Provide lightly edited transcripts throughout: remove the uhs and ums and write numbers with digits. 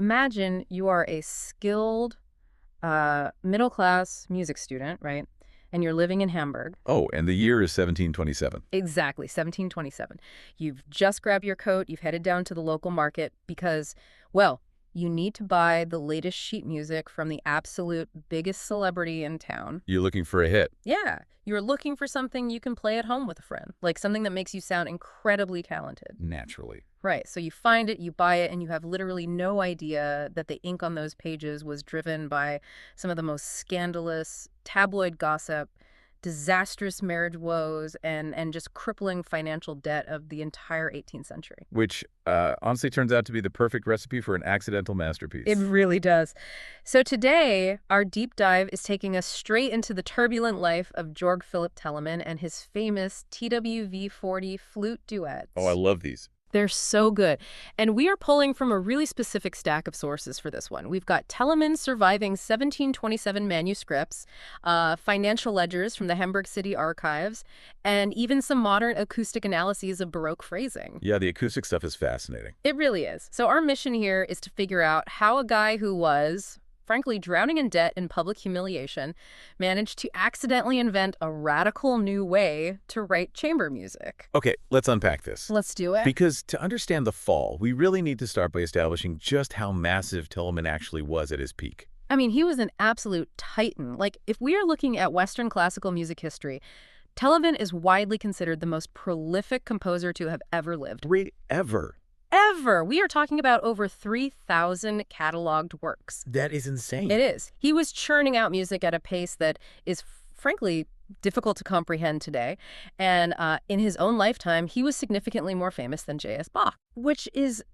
Imagine you are a skilled, middle-class music student, right? And you're living in Hamburg. Oh, and the year is 1727. Exactly, 1727. You've just grabbed your coat, you've headed down to the local market because, well, you need to buy the latest sheet music from the absolute biggest celebrity in town. You're looking for a hit. Yeah, you're looking for something you can play at home with a friend, like something that makes you sound incredibly talented. Naturally. Right, so you find it, you buy it, and you have literally no idea that the ink on those pages was driven by some of the most scandalous tabloid gossip, disastrous marriage woes, and just crippling financial debt of the entire 18th century. Which honestly turns out to be the perfect recipe for an accidental masterpiece. It really does. So today, our deep dive is taking us straight into the turbulent life of Georg Philipp Telemann and his famous TWV-40 flute duets. Oh, I love these. They're so good. And we are pulling from a really specific stack of sources for this one. We've got Telemann's surviving 1727 manuscripts, financial ledgers from the Hamburg City Archives, and even some modern acoustic analyses of Baroque phrasing. Yeah, the acoustic stuff is fascinating. It really is. So our mission here is to figure out how a guy who was, frankly, drowning in debt and public humiliation, managed to accidentally invent a radical new way to write chamber music. Okay, let's unpack this. Let's do it. Because to understand the fall, we really need to start by establishing just how massive Telemann actually was at his peak. I mean, he was an absolute titan. Like, if we are looking at Western classical music history, Telemann is widely considered the most prolific composer to have ever lived. Ever. Ever! We are talking about over 3,000 cataloged works. That is insane. It is. He was churning out music at a pace that is, frankly, difficult to comprehend today. And in his own lifetime, he was significantly more famous than J.S. Bach, which is,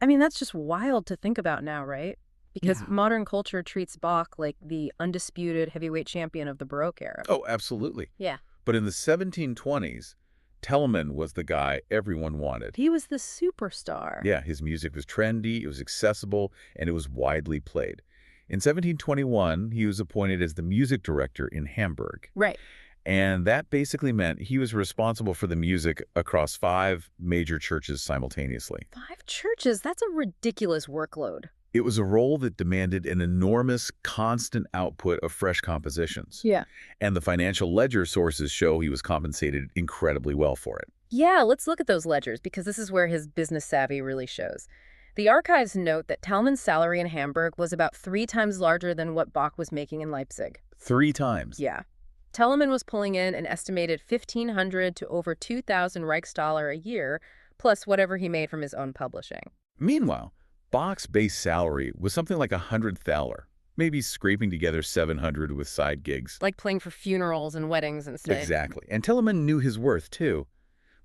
I mean, that's just wild to think about now, right? Because modern culture treats Bach like the undisputed heavyweight champion of the Baroque era. Oh, absolutely. Yeah. But in the 1720s, Telemann was the guy everyone wanted. He was the superstar. Yeah, his music was trendy, it was accessible, and it was widely played. In 1721, he was appointed as the music director in Hamburg. Right. And that basically meant he was responsible for the music across 5 major churches simultaneously. 5 churches? That's a ridiculous workload. It was a role that demanded an enormous, constant output of fresh compositions. Yeah. And the financial ledger sources show he was compensated incredibly well for it. Yeah, let's look at those ledgers, because this is where his business savvy really shows. The archives note that Telemann's salary in Hamburg was about 3 times larger than what Bach was making in Leipzig. 3 times? Yeah. Telemann was pulling in an estimated 1,500 to over 2,000 Reichsdollar a year, plus whatever he made from his own publishing. Meanwhile, Bach's base salary was something like 100 thaler, maybe scraping together 700 with side gigs. Like playing for funerals and weddings and stuff. Exactly. And Telemann knew his worth, too.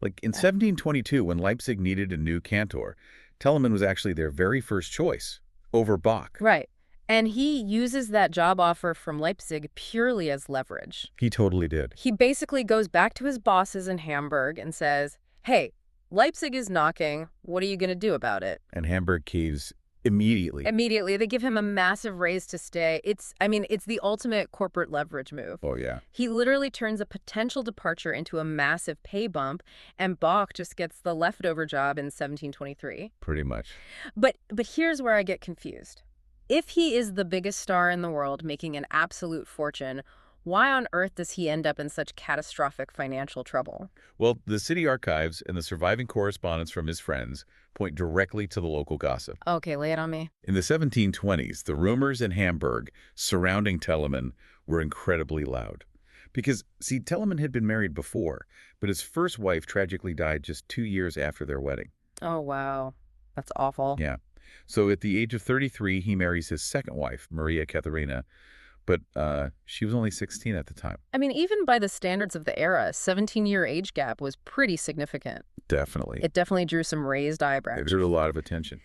Like in 1722, when Leipzig needed a new cantor, Telemann was actually their very first choice over Bach. Right. And he uses that job offer from Leipzig purely as leverage. He totally did. He basically goes back to his bosses in Hamburg and says, hey, Leipzig is knocking. What are you going to do about it? And Hamburg caves immediately. Immediately. They give him a massive raise to stay. It's the ultimate corporate leverage move. Oh, yeah. He literally turns a potential departure into a massive pay bump, and Bach just gets the leftover job in 1723. Pretty much. But here's where I get confused. If he is the biggest star in the world making an absolute fortune, why on earth does he end up in such catastrophic financial trouble? Well, the city archives and the surviving correspondence from his friends point directly to the local gossip. Okay, lay it on me. In the 1720s, the rumors in Hamburg surrounding Telemann were incredibly loud. Because, see, Telemann had been married before, but his first wife tragically died just 2 years after their wedding. Oh, wow. That's awful. Yeah. So at the age of 33, he marries his second wife, Maria Katharina, but she was only 16 at the time. I mean, even by the standards of the era, a 17-year age gap was pretty significant. Definitely. It definitely drew some raised eyebrows. It drew a lot of attention.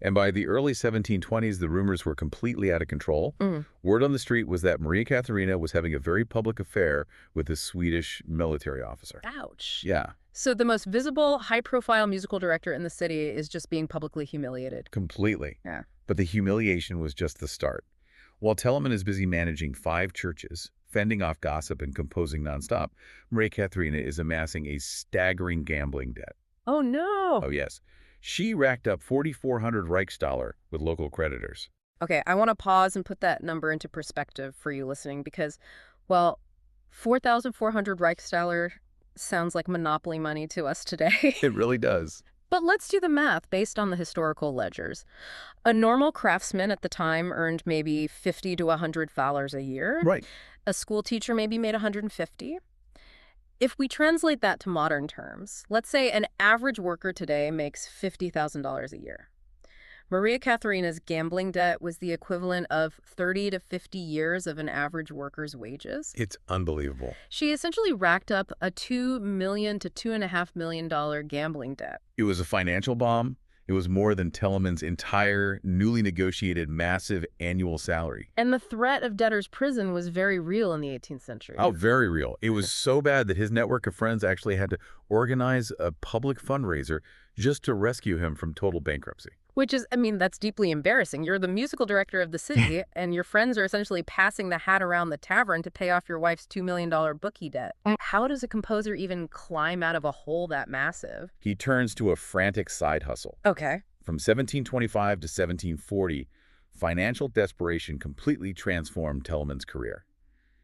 And by the early 1720s, the rumors were completely out of control. Word on the street was that Maria Katharina was having a very public affair with a Swedish military officer. Ouch. Yeah. So the most visible, high-profile musical director in the city is just being publicly humiliated. Completely. Yeah. But the humiliation was just the start. While Telemann is busy managing 5 churches, fending off gossip and composing nonstop, Maria Katharina is amassing a staggering gambling debt. Oh, no. Oh, yes. She racked up 4,400 Reichsdaler with local creditors. Okay, I want to pause and put that number into perspective for you listening because, well, 4,400 Reichsdaler sounds like monopoly money to us today. It really does. But let's do the math based on the historical ledgers. A normal craftsman at the time earned maybe 50 to $100 a year. Right. A school teacher maybe made 150. If we translate that to modern terms, let's say an average worker today makes $50,000 a year. Maria Katharina's gambling debt was the equivalent of 30 to 50 years of an average worker's wages. It's unbelievable. She essentially racked up a $2 million to $2.5 million gambling debt. It was a financial bomb. It was more than Telemann's entire newly negotiated massive annual salary. And the threat of debtor's prison was very real in the 18th century. Oh, very real. It was so bad that his network of friends actually had to organize a public fundraiser just to rescue him from total bankruptcy. Which is, I mean, that's deeply embarrassing. You're the musical director of the city, and your friends are essentially passing the hat around the tavern to pay off your wife's $2 million bookie debt. How does a composer even climb out of a hole that massive? He turns to a frantic side hustle. Okay. From 1725 to 1740, financial desperation completely transformed Telemann's career.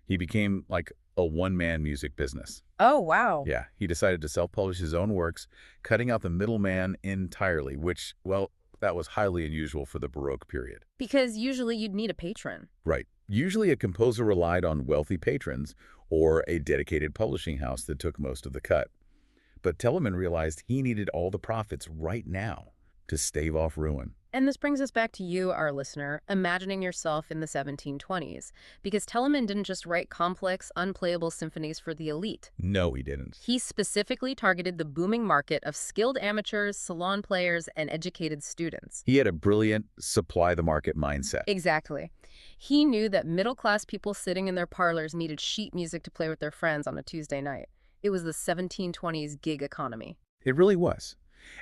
He became like a one-man music business. Oh, wow. Yeah, he decided to self-publish his own works, cutting out the middleman entirely, which, well, that was highly unusual for the Baroque period. Because usually you'd need a patron. Right. Usually a composer relied on wealthy patrons or a dedicated publishing house that took most of the cut. But Telemann realized he needed all the profits right now to stave off ruin. And this brings us back to you, our listener, imagining yourself in the 1720s. Because Telemann didn't just write complex, unplayable symphonies for the elite. No, he didn't. He specifically targeted the booming market of skilled amateurs, salon players, and educated students. He had a brilliant supply-the-market mindset. Exactly. He knew that middle-class people sitting in their parlors needed sheet music to play with their friends on a Tuesday night. It was the 1720s gig economy. It really was.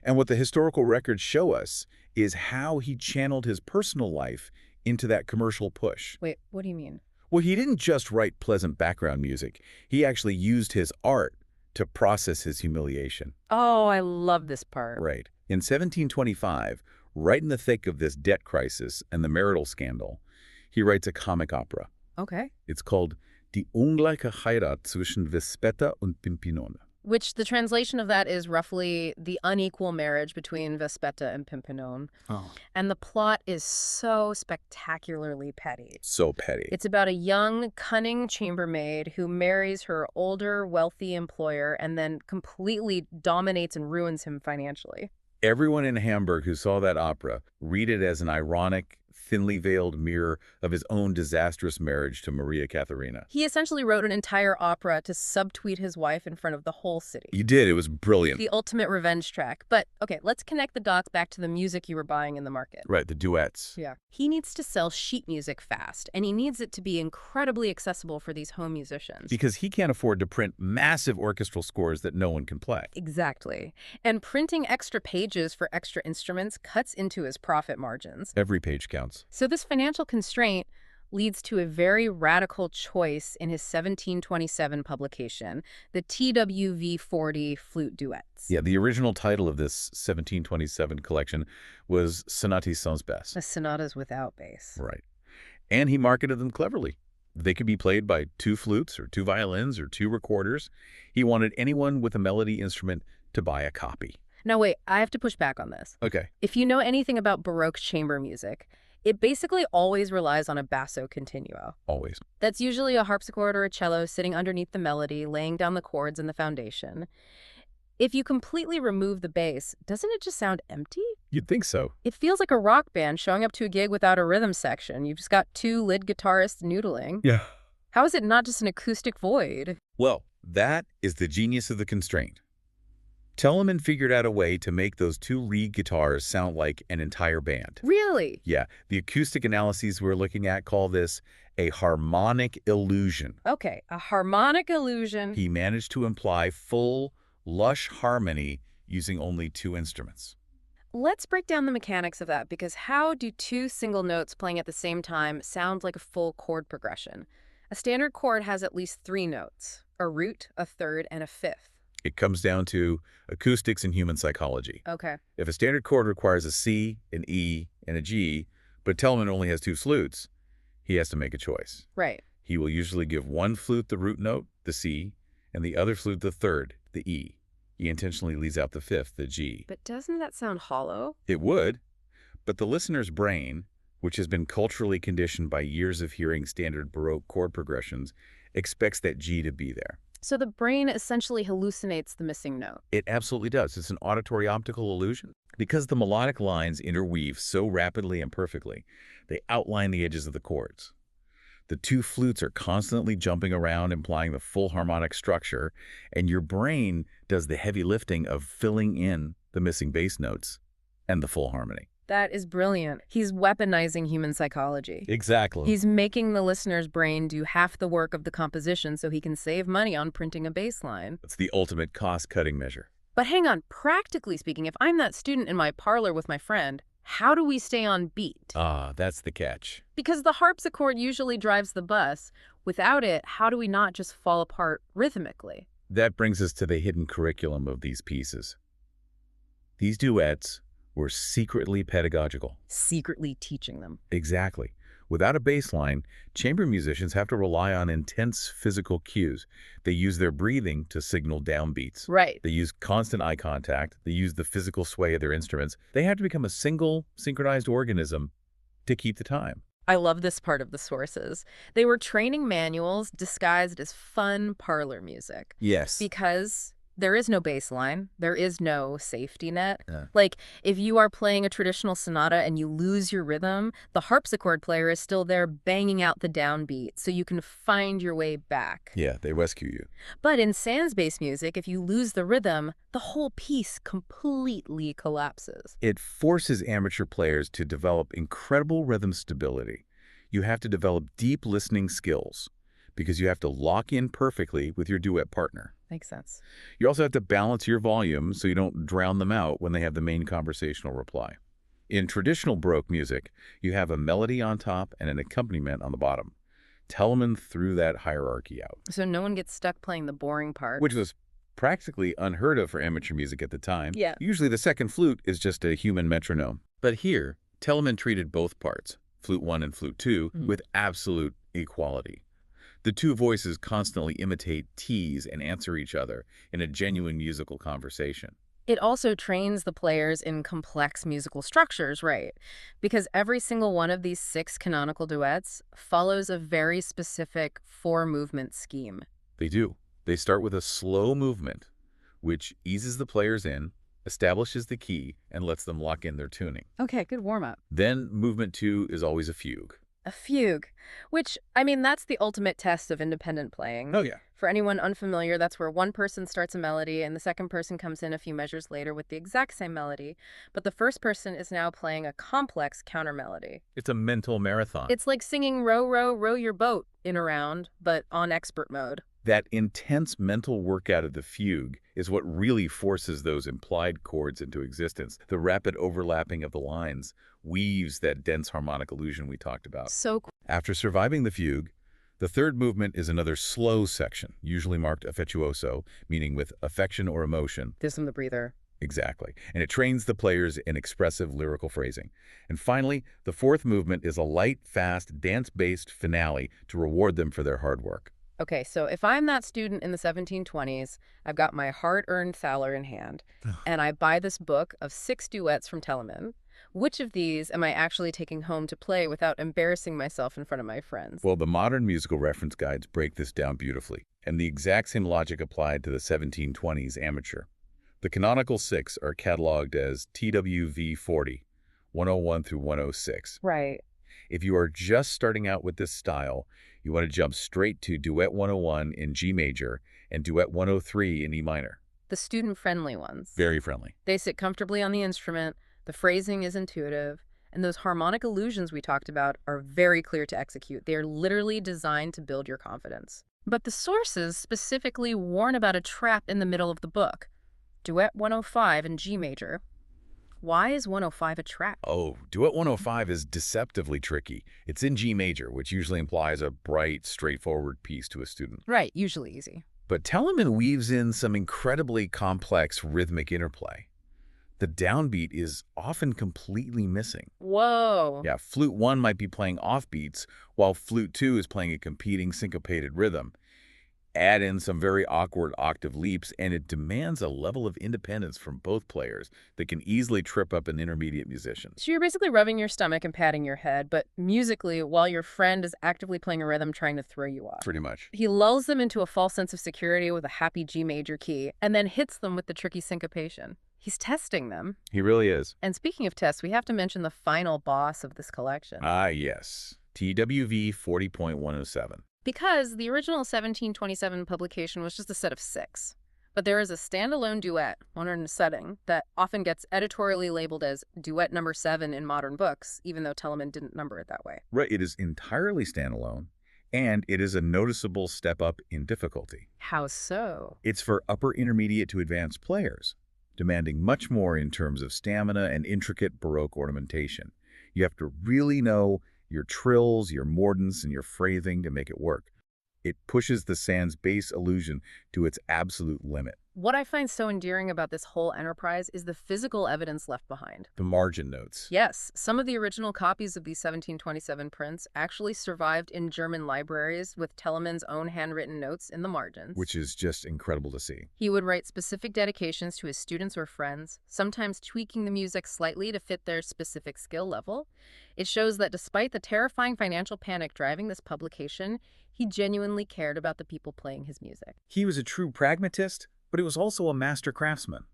And what the historical records show us is how he channeled his personal life into that commercial push. Wait, what do you mean? Well, he didn't just write pleasant background music. He actually used his art to process his humiliation. Oh, I love this part. Right. In 1725, right in the thick of this debt crisis and the marital scandal, he writes a comic opera. Okay. It's called Die ungleiche Heirat zwischen Vespetta und Pimpinone. Which the translation of that is roughly the unequal marriage between Vespetta and Pimpinone. Oh. And the plot is so spectacularly petty. So petty. It's about a young, cunning chambermaid who marries her older, wealthy employer and then completely dominates and ruins him financially. Everyone in Hamburg who saw that opera read it as an ironic, thinly veiled mirror of his own disastrous marriage to Maria Katharina. He essentially wrote an entire opera to subtweet his wife in front of the whole city. He did. It was brilliant. The ultimate revenge track. But, okay, let's connect the dots back to the music you were buying in the market. Right, the duets. Yeah. He needs to sell sheet music fast, and he needs it to be incredibly accessible for these home musicians. Because he can't afford to print massive orchestral scores that no one can play. Exactly. And printing extra pages for extra instruments cuts into his profit margins. Every page counts. So this financial constraint leads to a very radical choice in his 1727 publication, the TWV-40 Flute Duets. Yeah, the original title of this 1727 collection was Sonates sans basse. The sonatas without bass. Right. And he marketed them cleverly. They could be played by 2 flutes or 2 violins or 2 recorders. He wanted anyone with a melody instrument to buy a copy. Now wait, I have to push back on this. Okay. If you know anything about Baroque chamber music, it basically always relies on a Basso continuo. Always. That's usually a harpsichord or a cello sitting underneath the melody, laying down the chords and the foundation. If you completely remove the bass, doesn't it just sound empty? You'd think so. It feels like a rock band showing up to a gig without a rhythm section. You've just got 2 lead guitarists noodling. Yeah. How is it not just an acoustic void? Well, that is the genius of the constraint. Telemann figured out a way to make those 2 lead guitars sound like an entire band. Really? Yeah, the acoustic analyses we're looking at call this a harmonic illusion. Okay, a harmonic illusion. He managed to imply full, lush harmony using only 2 instruments. Let's break down the mechanics of that, because how do 2 single notes playing at the same time sound like a full chord progression? A standard chord has at least 3 notes, a root, a third, and a fifth. It comes down to acoustics and human psychology. Okay. If a standard chord requires a C, an E, and a G, but Telemann only has two flutes, he has to make a choice. Right. He will usually give one flute the root note, the C, and the other flute the third, the E. He intentionally leaves out the fifth, the G. But doesn't that sound hollow? It would, but the listener's brain, which has been culturally conditioned by years of hearing standard Baroque chord progressions, expects that G to be there. So the brain essentially hallucinates the missing note. It absolutely does. It's an auditory optical illusion. Because the melodic lines interweave so rapidly and perfectly, they outline the edges of the chords. The two flutes are constantly jumping around, implying the full harmonic structure, and your brain does the heavy lifting of filling in the missing bass notes and the full harmony. That is brilliant. He's weaponizing human psychology. Exactly. He's making the listener's brain do half the work of the composition so he can save money on printing a bass line. It's the ultimate cost-cutting measure. But hang on, practically speaking, if I'm that student in my parlor with my friend, how do we stay on beat? That's the catch. Because the harpsichord usually drives the bus. Without it, how do we not just fall apart rhythmically? That brings us to the hidden curriculum of these pieces. These duets were secretly pedagogical. Secretly teaching them. Exactly. Without a bass line, chamber musicians have to rely on intense physical cues. They use their breathing to signal downbeats. Right. They use constant eye contact. They use the physical sway of their instruments. They have to become a single, synchronized organism to keep the time. I love this part of the sources. They were training manuals disguised as fun parlor music. Yes. Because there is no bass line. There is no safety net. Yeah. Like, if you are playing a traditional sonata and you lose your rhythm, the harpsichord player is still there banging out the downbeat so you can find your way back. Yeah, they rescue you. But in sans-bass music, if you lose the rhythm, the whole piece completely collapses. It forces amateur players to develop incredible rhythm stability. You have to develop deep listening skills because you have to lock in perfectly with your duet partner. Makes sense. You also have to balance your volume so you don't drown them out when they have the main conversational reply. In traditional Baroque music, you have a melody on top and an accompaniment on the bottom. Telemann threw that hierarchy out. So no one gets stuck playing the boring part. Which was practically unheard of for amateur music at the time. Yeah. Usually the second flute is just a human metronome. But here, Telemann treated both parts, Flute 1 and Flute 2, with absolute equality. The two voices constantly imitate, tease, and answer each other in a genuine musical conversation. It also trains the players in complex musical structures, right? Because every single one of these 6 canonical duets follows a very specific 4-movement scheme. They do. They start with a slow movement, which eases the players in, establishes the key, and lets them lock in their tuning. Okay, good warm-up. Then movement 2 is always a fugue. A fugue, which, I mean, that's the ultimate test of independent playing. Oh, yeah. For anyone unfamiliar, that's where one person starts a melody and the second person comes in a few measures later with the exact same melody, but the first person is now playing a complex counter melody. It's a mental marathon. It's like singing Row, Row, Row Your Boat in a round, but on expert mode. That intense mental workout of the fugue is what really forces those implied chords into existence. The rapid overlapping of the lines weaves that dense harmonic illusion we talked about. So cool. After surviving the fugue, the third movement is another slow section, usually marked affettuoso, meaning with affection or emotion. Gives them the breather. Exactly. And it trains the players in expressive lyrical phrasing. And finally, the fourth movement is a light, fast, dance-based finale to reward them for their hard work. Okay, so if I'm that student in the 1720s, I've got my hard-earned thaler in hand, and I buy this book of 6 duets from Telemann, which of these am I actually taking home to play without embarrassing myself in front of my friends? Well, the modern musical reference guides break this down beautifully, and the exact same logic applied to the 1720s amateur. The canonical 6 are cataloged as TWV 40, 101 through 106. Right. If you are just starting out with this style, you want to jump straight to Duet 101 in G major and Duet 103 in E minor. The student-friendly ones. Very friendly. They sit comfortably on the instrument, the phrasing is intuitive, and those harmonic illusions we talked about are very clear to execute. They are literally designed to build your confidence. But the sources specifically warn about a trap in the middle of the book. Duet 105 in G major. Why is 105 a trap? Oh, Duet 105 is deceptively tricky. It's in G major, which usually implies a bright, straightforward piece to a student. Right, usually easy. But Telemann weaves in some incredibly complex rhythmic interplay. The downbeat is often completely missing. Whoa. Yeah, flute 1 might be playing offbeats, while flute 2 is playing a competing syncopated rhythm. Add in some very awkward octave leaps, and it demands a level of independence from both players that can easily trip up an intermediate musician. So you're basically rubbing your stomach and patting your head, but musically, while your friend is actively playing a rhythm trying to throw you off. Pretty much. He lulls them into a false sense of security with a happy G major key, and then hits them with the tricky syncopation. He's testing them. He really is. And speaking of tests, we have to mention the final boss of this collection. Ah, yes. TWV 40.107. Because the original 1727 publication was just a set of 6. But there is a standalone duet, modern setting, that often gets editorially labeled as duet number 7 in modern books, even though Telemann didn't number it that way. Right, it is entirely standalone, and it is a noticeable step up in difficulty. How so? It's for upper intermediate to advanced players, demanding much more in terms of stamina and intricate Baroque ornamentation. You have to really know your trills, your mordents, and your phrasing to make it work. It pushes the sans bass illusion to its absolute limit. What I find so endearing about this whole enterprise is the physical evidence left behind. The margin notes. Yes, some of the original copies of these 1727 prints actually survived in German libraries with Telemann's own handwritten notes in the margins. Which is just incredible to see. He would write specific dedications to his students or friends, sometimes tweaking the music slightly to fit their specific skill level. It shows that despite the terrifying financial panic driving this publication, he genuinely cared about the people playing his music. He was a true pragmatist, but he was also a master craftsman.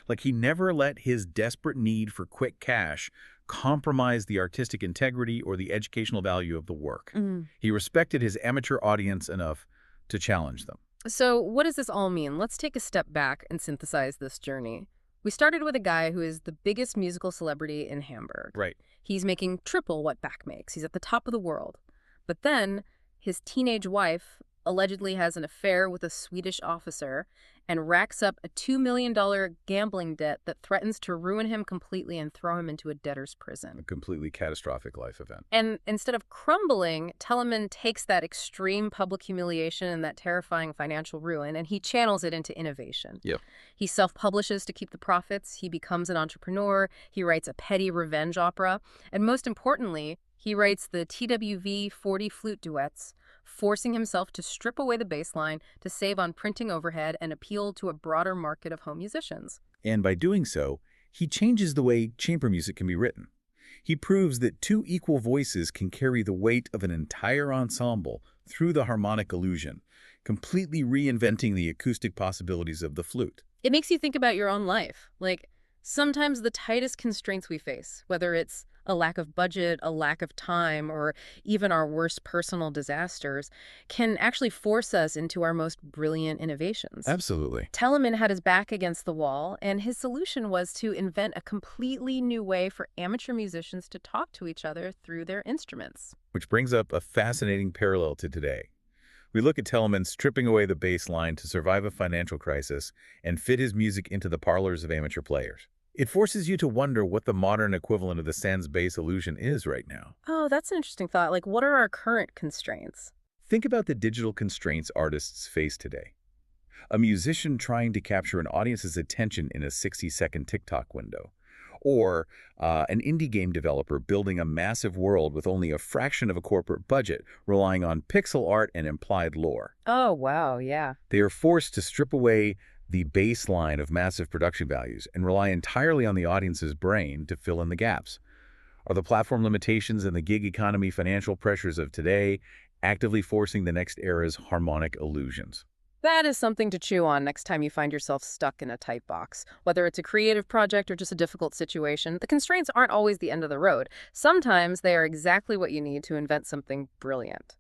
Like, he never let his desperate need for quick cash compromise the artistic integrity or the educational value of the work. He respected his amateur audience enough to challenge them. So what does this all mean? Let's take a step back and synthesize this journey. We started with a guy who is the biggest musical celebrity in Hamburg. Right. He's making triple what Bach makes. He's at the top of the world. But then his teenage wife allegedly has an affair with a Swedish officer and racks up a $2 million gambling debt that threatens to ruin him completely and throw him into a debtor's prison. A completely catastrophic life event. And instead of crumbling, Telemann takes that extreme public humiliation and that terrifying financial ruin, and he channels it into innovation. Yep. He self-publishes to keep the profits. He becomes an entrepreneur. He writes a petty revenge opera. And most importantly, he writes the TWV 40 Flute Duets, forcing himself to strip away the bass line to save on printing overhead and appeal to a broader market of home musicians. And by doing so, he changes the way chamber music can be written. He proves that two equal voices can carry the weight of an entire ensemble through the harmonic illusion, completely reinventing the acoustic possibilities of the flute. It makes you think about your own life. Like, sometimes the tightest constraints we face, whether it's a lack of budget, a lack of time, or even our worst personal disasters, can actually force us into our most brilliant innovations. Absolutely. Telemann had his back against the wall, and his solution was to invent a completely new way for amateur musicians to talk to each other through their instruments. Which brings up a fascinating parallel to today. We look at Telemann stripping away the bass line to survive a financial crisis and fit his music into the parlors of amateur players. It forces you to wonder what the modern equivalent of the sans bass illusion is right now. Oh, that's an interesting thought. Like, what are our current constraints? Think about the digital constraints artists face today. A musician trying to capture an audience's attention in a 60-second TikTok window. Or an indie game developer building a massive world with only a fraction of a corporate budget, relying on pixel art and implied lore. Oh, wow, yeah. They are forced to strip away the baseline of massive production values and rely entirely on the audience's brain to fill in the gaps. Are the platform limitations and the gig economy financial pressures of today actively forcing the next era's harmonic illusions? That is something to chew on next time you find yourself stuck in a tight box. Whether it's a creative project or just a difficult situation, the constraints aren't always the end of the road. Sometimes they are exactly what you need to invent something brilliant.